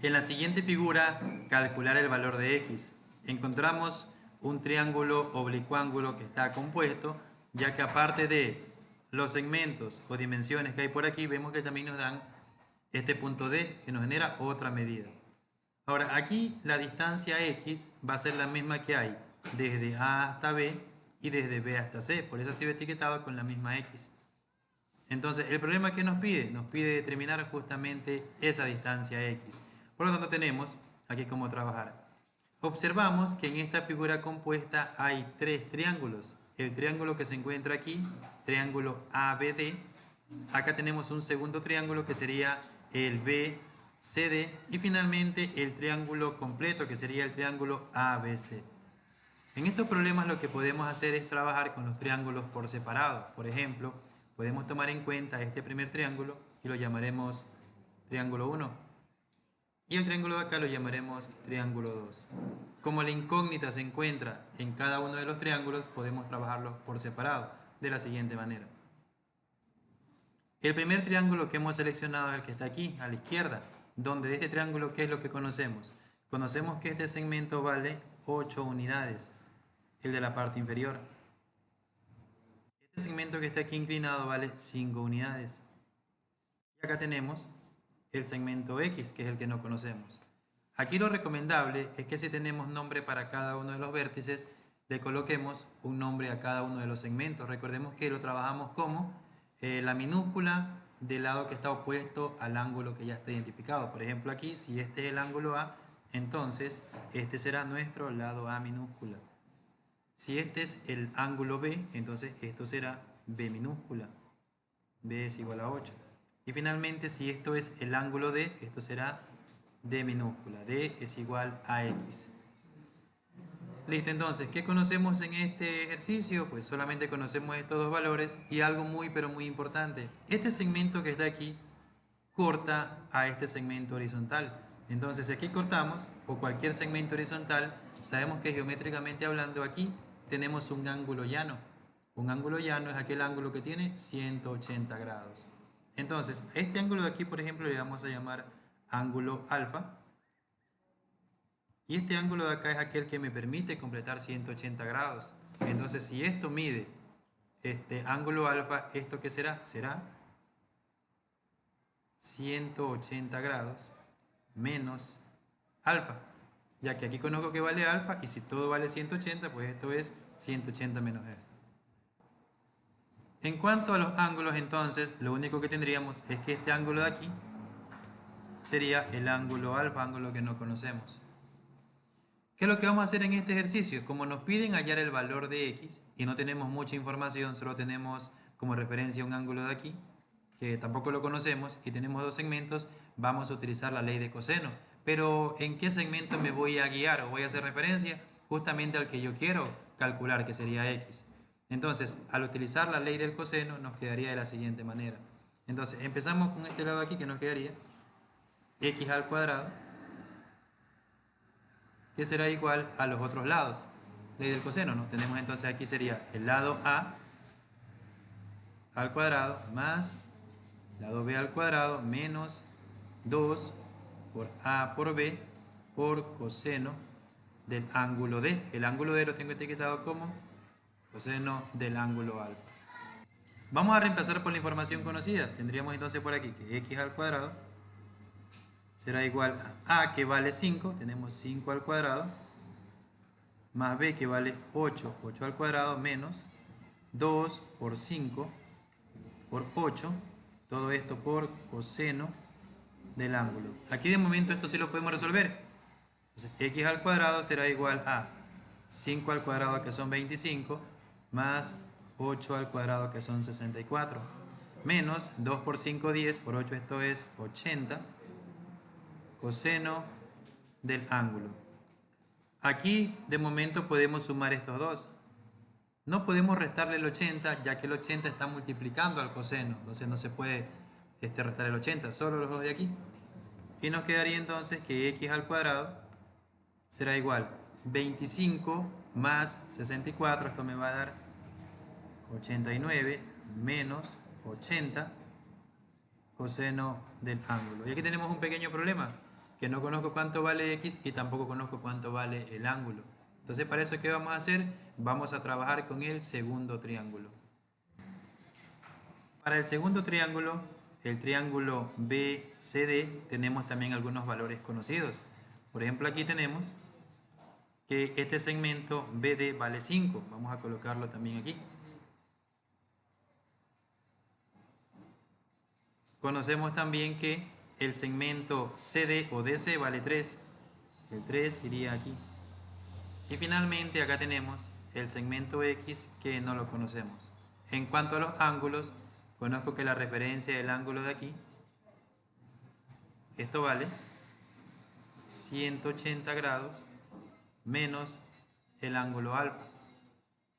En la siguiente figura, calcular el valor de x. Encontramos un triángulo oblicuángulo que está compuesto, ya que aparte de los segmentos o dimensiones que hay por aquí, vemos que también nos dan este punto D, que nos genera otra medida. Ahora, aquí la distancia x va a ser la misma que hay desde A hasta B y desde B hasta C. Por eso ha sido etiquetado con la misma x. Entonces, el problema que nos pide determinar justamente esa distancia x. Por lo tanto, tenemos aquí cómo trabajar. Observamos que en esta figura compuesta hay tres triángulos. El triángulo que se encuentra aquí, triángulo ABD. Acá tenemos un segundo triángulo que sería el BCD. Y finalmente el triángulo completo que sería el triángulo ABC. En estos problemas lo que podemos hacer es trabajar con los triángulos por separado. Por ejemplo, podemos tomar en cuenta este primer triángulo y lo llamaremos triángulo 1. Y el triángulo de acá lo llamaremos triángulo 2. Como la incógnita se encuentra en cada uno de los triángulos, podemos trabajarlos por separado de la siguiente manera. El primer triángulo que hemos seleccionado es el que está aquí, a la izquierda, donde de este triángulo, ¿qué es lo que conocemos? Conocemos que este segmento vale 8 unidades, el de la parte inferior. Este segmento que está aquí inclinado vale 5 unidades. Y acá tenemos el segmento X, que es el que no conocemos. Aquí lo recomendable es que si tenemos nombre para cada uno de los vértices, le coloquemos un nombre a cada uno de los segmentos. Recordemos que lo trabajamos como la minúscula del lado que está opuesto al ángulo que ya está identificado. Por ejemplo, aquí, si este es el ángulo A, entonces este será nuestro lado A minúscula. Si este es el ángulo B, entonces esto será B minúscula. B es igual a 8. Y finalmente, si esto es el ángulo D, esto será D minúscula. D es igual a X. Listo, entonces, ¿qué conocemos en este ejercicio? Pues solamente conocemos estos dos valores y algo muy, pero muy importante. Este segmento que está aquí corta a este segmento horizontal. Entonces, si aquí cortamos, o cualquier segmento horizontal, sabemos que geométricamente hablando aquí tenemos un ángulo llano. Un ángulo llano es aquel ángulo que tiene 180 grados. Entonces, a este ángulo de aquí, por ejemplo, le vamos a llamar ángulo alfa. Y este ángulo de acá es aquel que me permite completar 180 grados. Entonces, si esto mide este ángulo alfa, ¿esto qué será? Será 180 grados menos alfa, ya que aquí conozco que vale alfa y si todo vale 180, pues esto es 180 menos esto. En cuanto a los ángulos, entonces, lo único que tendríamos es que este ángulo de aquí sería el ángulo alfa, ángulo que no conocemos. ¿Qué es lo que vamos a hacer en este ejercicio? Como nos piden hallar el valor de x y no tenemos mucha información, solo tenemos como referencia un ángulo de aquí, que tampoco lo conocemos, y tenemos dos segmentos, vamos a utilizar la ley de coseno. Pero ¿en qué segmento me voy a guiar o voy a hacer referencia? Justamente al que yo quiero calcular, que sería x. Entonces, al utilizar la ley del coseno, nos quedaría de la siguiente manera. Entonces, empezamos con este lado aquí, que nos quedaría x al cuadrado, que será igual a los otros lados. Ley del coseno, ¿no? Tenemos entonces aquí sería el lado A al cuadrado más lado B al cuadrado menos 2 por A por B por coseno del ángulo D. El ángulo D lo tengo etiquetado como coseno del ángulo alfa. Vamos a reemplazar por la información conocida. Tendríamos entonces por aquí que x al cuadrado será igual a A, que vale 5. Tenemos 5 al cuadrado más B, que vale 8, 8 al cuadrado menos 2 por 5 por 8, todo esto por coseno del ángulo. Aquí de momento esto sí lo podemos resolver. Entonces, x al cuadrado será igual a 5 al cuadrado, que son 25, más 8 al cuadrado, que son 64, menos 2 por 5, 10, por 8 esto es 80, coseno del ángulo. Aquí de momento podemos sumar estos dos. No podemos restarle el 80, ya que el 80 está multiplicando al coseno. Entonces no se puede restar el 80, solo los dos de aquí. Y nos quedaría entonces que x al cuadrado será igual 25 más 64. Esto me va a dar 89 menos 80 coseno del ángulo. Y aquí tenemos un pequeño problema. que no conozco cuánto vale x y tampoco conozco cuánto vale el ángulo. Entonces, para eso, ¿qué vamos a hacer? Vamos a trabajar con el segundo triángulo. Para el segundo triángulo, el triángulo BCD, tenemos también algunos valores conocidos. Por ejemplo, aquí tenemos que este segmento BD vale 5. Vamos a colocarlo también aquí. Conocemos también que el segmento CD o DC vale 3. El 3 iría aquí. Y finalmente acá tenemos el segmento X que no lo conocemos. En cuanto a los ángulos, conozco que la referencia del ángulo de aquí, esto vale 180 grados menos el ángulo alfa.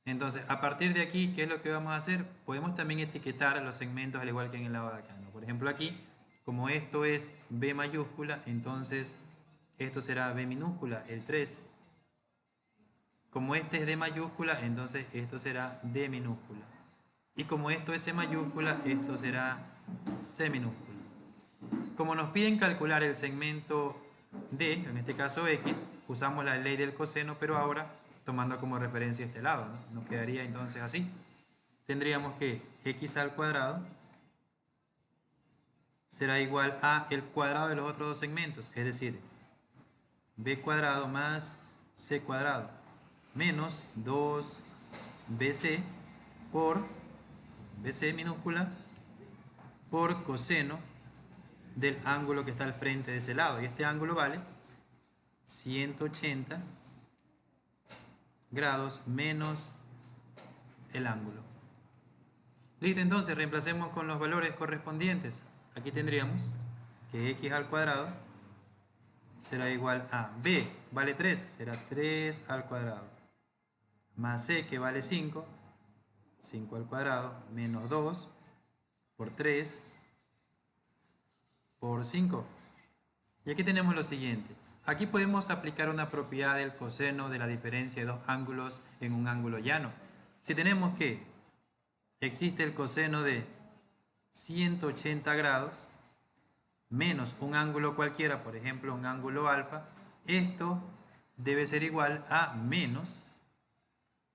Entonces, a partir de aquí, ¿qué es lo que vamos a hacer? Podemos también etiquetar los segmentos al igual que en el lado de acá, ¿no? Por ejemplo, aquí, como esto es B mayúscula, entonces esto será B minúscula, el 3. Como este es D mayúscula, entonces esto será D minúscula. Y como esto es C mayúscula, esto será C minúscula. Como nos piden calcular el segmento D, en este caso X, usamos la ley del coseno, pero ahora tomando como referencia este lado, ¿no? Nos quedaría entonces así. Tendríamos que X al cuadrado será igual a el cuadrado de los otros dos segmentos, es decir, B cuadrado más C cuadrado menos 2BC por BC minúscula por coseno del ángulo que está al frente de ese lado. Y este ángulo vale 180 grados menos el ángulo. Listo, entonces reemplacemos con los valores correspondientes. Aquí tendríamos que x al cuadrado será igual a b, vale 3, será 3 al cuadrado, más c, que vale 5, 5 al cuadrado, menos 2 por 3 por 5. Y aquí tenemos lo siguiente. Aquí podemos aplicar una propiedad del coseno de la diferencia de dos ángulos en un ángulo llano. Si tenemos que existe el coseno de 180 grados menos un ángulo cualquiera, por ejemplo un ángulo alfa, esto debe ser igual a menos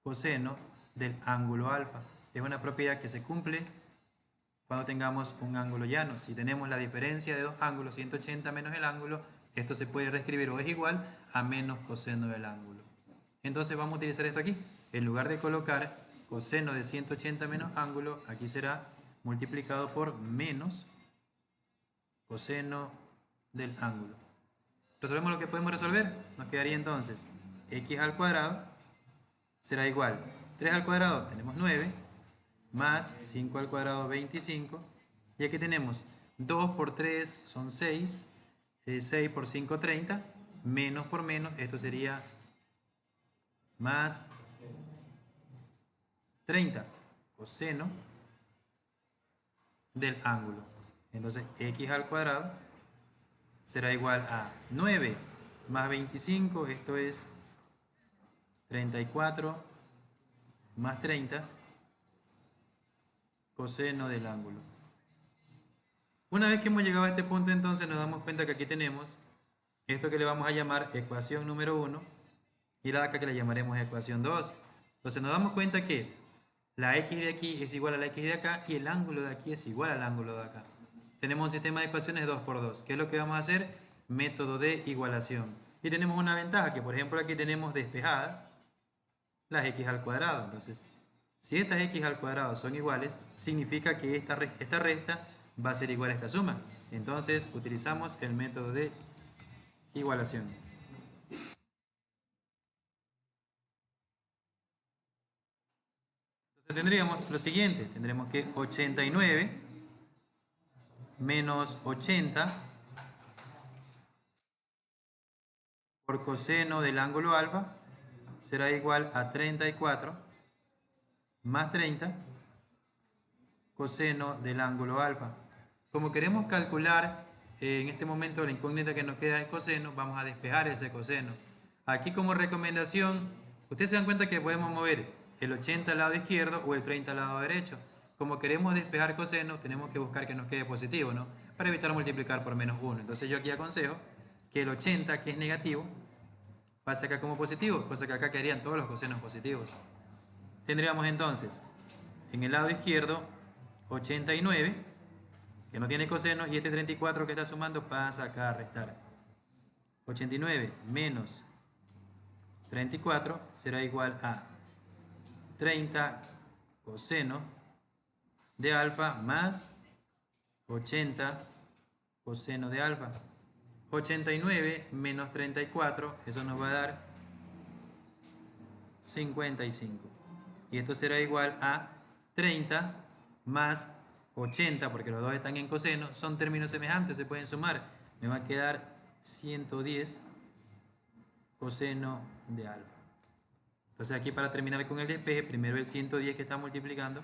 coseno del ángulo alfa. Es una propiedad que se cumple cuando tengamos un ángulo llano. Si tenemos la diferencia de dos ángulos, 180 menos el ángulo, esto se puede reescribir o es igual a menos coseno del ángulo. Entonces vamos a utilizar esto aquí. En lugar de colocar coseno de 180 menos ángulo, aquí será multiplicado por menos coseno del ángulo. Resolvemos lo que podemos resolver. Nos quedaría entonces x al cuadrado será igual 3 al cuadrado, tenemos 9, más 5 al cuadrado, 25. Y aquí tenemos 2 por 3 son 6, 6 por 5, 30, menos por menos, esto sería más 30 coseno del ángulo. Entonces x al cuadrado será igual a 9 más 25, esto es 34 más 30 coseno del ángulo. Una vez que hemos llegado a este punto, entonces nos damos cuenta que aquí tenemos esto que le vamos a llamar ecuación número 1 y la de acá que le llamaremos ecuación 2. Entonces nos damos cuenta que la x de aquí es igual a la x de acá y el ángulo de aquí es igual al ángulo de acá. Tenemos un sistema de ecuaciones 2 por 2. ¿Qué es lo que vamos a hacer? Método de igualación. Y tenemos una ventaja, que por ejemplo aquí tenemos despejadas las x al cuadrado. Entonces, si estas x al cuadrado son iguales, significa que esta resta va a ser igual a esta suma. Entonces, utilizamos el método de igualación. Entonces tendríamos lo siguiente, tendremos que 89 menos 80 por coseno del ángulo alfa será igual a 34 más 30 coseno del ángulo alfa. Como queremos calcular en este momento la incógnita que nos queda es coseno, vamos a despejar ese coseno. Aquí como recomendación, ustedes se dan cuenta que podemos mover el 80 al lado izquierdo o el 30 al lado derecho. Como queremos despejar coseno, tenemos que buscar que nos quede positivo, ¿no? Para evitar multiplicar por menos 1. Entonces yo aquí aconsejo que el 80, que es negativo, pase acá como positivo, cosa que acá quedarían todos los cosenos positivos. Tendríamos entonces, en el lado izquierdo, 89, que no tiene coseno, y este 34 que está sumando pasa acá a restar. 89 menos 34 será igual a 30 coseno de alfa más 80 coseno de alfa. 89 menos 34, eso nos va a dar 55. Y esto será igual a 30 más 80, porque los dos están en coseno, son términos semejantes, se pueden sumar. Me va a quedar 110 coseno de alfa. Entonces aquí, para terminar con el despeje, primero el 110 que está multiplicando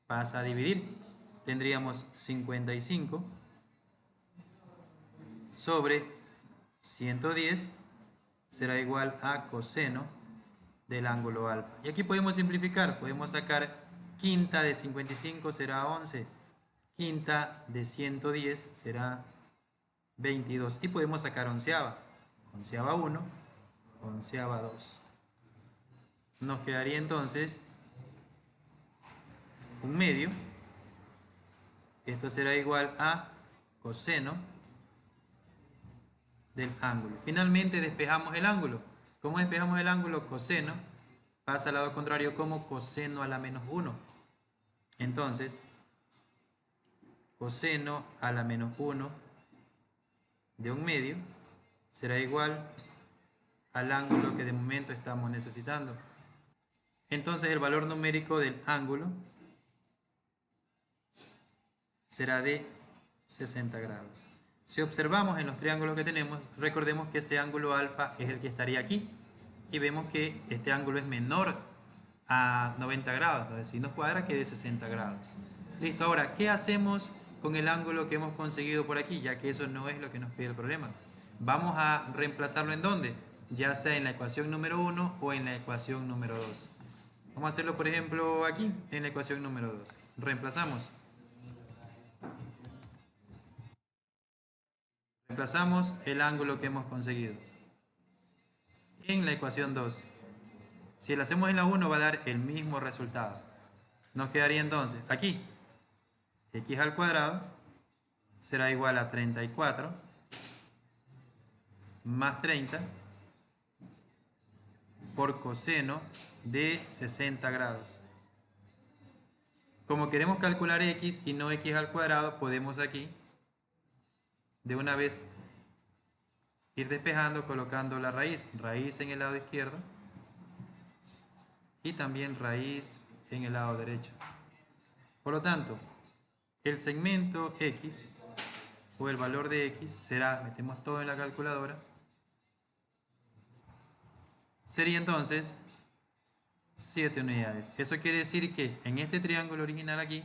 pasa a dividir. Tendríamos 55 sobre 110 será igual a coseno del ángulo alfa. Y aquí podemos simplificar, podemos sacar quinta de 55 será 11, quinta de 110 será 22, y podemos sacar onceava, onceava 1, onceava 2. Nos quedaría entonces un medio, esto será igual a coseno del ángulo. Finalmente despejamos el ángulo. ¿Cómo despejamos el ángulo? Coseno pasa al lado contrario como coseno a la menos 1. Entonces, coseno a la menos 1 de un medio será igual al ángulo que de momento estamos necesitando. Entonces el valor numérico del ángulo será de 60 grados. Si observamos en los triángulos que tenemos, recordemos que ese ángulo alfa es el que estaría aquí. Y vemos que este ángulo es menor a 90 grados. Entonces, si nos cuadra, que de 60 grados. Listo, ahora, ¿qué hacemos con el ángulo que hemos conseguido por aquí? Ya que eso no es lo que nos pide el problema. Vamos a reemplazarlo ¿en dónde? Ya sea en la ecuación número 1 o en la ecuación número 2. Vamos a hacerlo, por ejemplo, aquí, en la ecuación número 2. Reemplazamos. Reemplazamos el ángulo que hemos conseguido en la ecuación 2. Si lo hacemos en la 1 va a dar el mismo resultado. Nos quedaría entonces aquí x al cuadrado será igual a 34 más 30 por coseno de 60 grados. Como queremos calcular x y no x al cuadrado, podemos aquí de una vez ir despejando colocando la raíz. Raíz en el lado izquierdo y también raíz en el lado derecho. Por lo tanto, el segmento x o el valor de x será, metemos todo en la calculadora, sería entonces 7 unidades. Eso quiere decir que en este triángulo original aquí,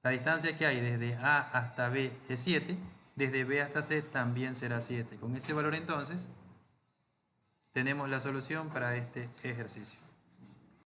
la distancia que hay desde A hasta B es 7, desde B hasta C también será 7. Con ese valor entonces tenemos la solución para este ejercicio.